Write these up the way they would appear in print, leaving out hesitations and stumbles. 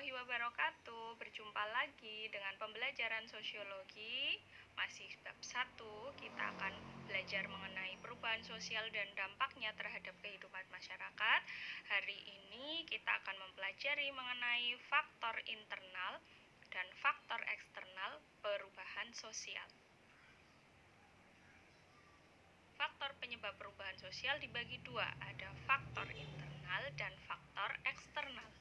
warahmatullahi wabarakatuh. Berjumpa lagi dengan pembelajaran sosiologi. Masih bab 1, kita akan belajar mengenai perubahan sosial dan dampaknya terhadap kehidupan masyarakat. Hari ini kita akan mempelajari mengenai faktor internal dan faktor eksternal perubahan sosial. Faktor penyebab perubahan sosial dibagi dua, ada faktor internal dan faktor eksternal.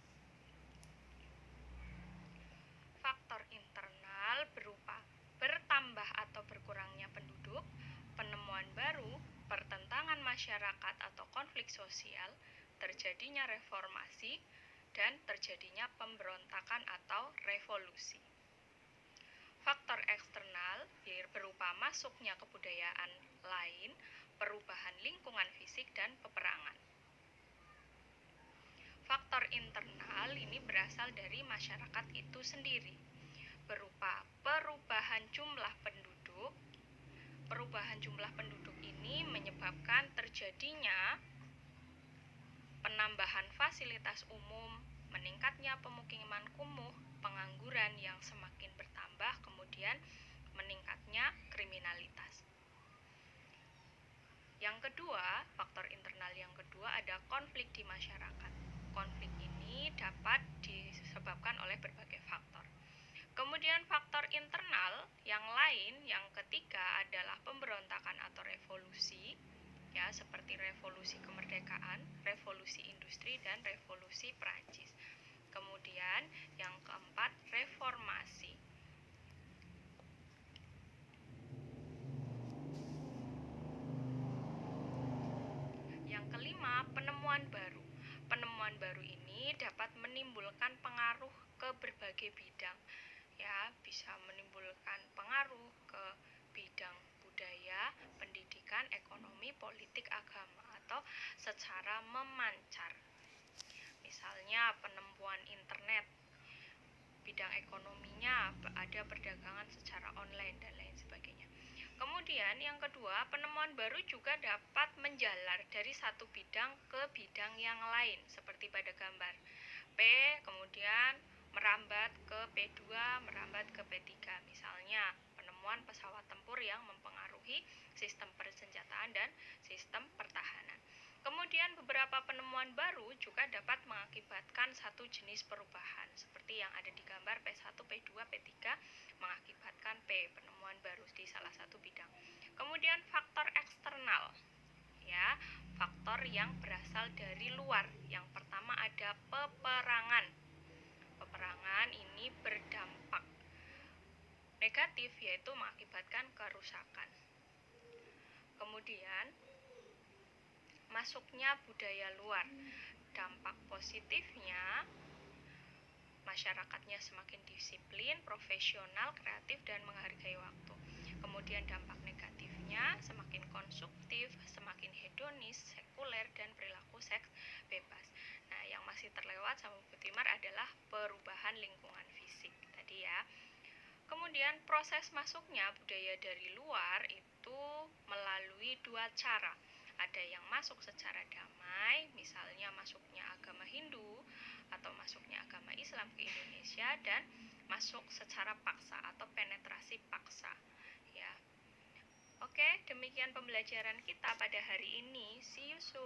Faktor internal berupa bertambah atau berkurangnya penduduk, penemuan baru, pertentangan masyarakat atau konflik sosial, terjadinya reformasi, dan terjadinya pemberontakan atau revolusi. Faktor eksternal berupa masuknya kebudayaan lain, perubahan lingkungan fisik, dan peperangan. Faktor internal ini berasal dari masyarakat itu sendiri, berupa perubahan jumlah penduduk. Perubahan jumlah penduduk ini menyebabkan terjadinya penambahan fasilitas umum, meningkatnya pemukiman kumuh, pengangguran yang semakin bertambah, kemudian meningkatnya kriminalitas. Yang kedua, faktor internal yang kedua ada konflik di masyarakat. Konflik ini dapat disebabkan oleh berbagai faktor. Kemudian faktor internal yang lain, yang ketiga adalah pemberontakan atau revolusi, ya, seperti revolusi kemerdekaan, revolusi industri, dan revolusi Prancis. Kemudian yang keempat, reformasi. Yang kelima, penemuan baru. Penemuan baru ini dapat menimbulkan pengaruh ke berbagai bidang, ya, bisa menimbulkan pengaruh ke bidang budaya, pendidikan, ekonomi, politik, agama, atau secara memancar. Misalnya penemuan internet, bidang ekonominya ada perdagangan secara online dan lain sebagainya. Kemudian yang kedua, penemuan baru juga dapat menjalar dari satu bidang ke bidang yang lain, seperti pada gambar P, kemudian merambat ke P2, merambat ke P3. Misalnya, penemuan pesawat tempur yang mempengaruhi sistem persenjataan dan sistem pertahanan. Kemudian beberapa penemuan baru juga dapat mengakibatkan satu jenis perubahan, seperti yang ada di gambar P1, P2, P3 mengakibatkan P, penemuan baru di salah satu bidang. Kemudian faktor eksternal, ya, faktor yang berasal dari luar. Yang pertama ada peperangan. Peperangan ini berdampak negatif, yaitu mengakibatkan kerusakan. Kemudian masuknya budaya luar. Dampak positifnya, masyarakatnya semakin disiplin, profesional, kreatif, dan menghargai waktu. Kemudian dampak negatifnya, semakin konsumtif, semakin hedonis, sekuler, dan perilaku seks bebas. Nah, yang masih terlewat sama Bu Timar adalah perubahan lingkungan fisik tadi, ya. Kemudian proses masuknya budaya dari luar itu melalui dua cara. Ada yang masuk secara damai, misalnya masuknya agama Hindu atau masuknya agama Islam ke Indonesia, dan masuk secara paksa atau penetrasi paksa, ya. Oke, demikian pembelajaran kita pada hari ini. See you soon.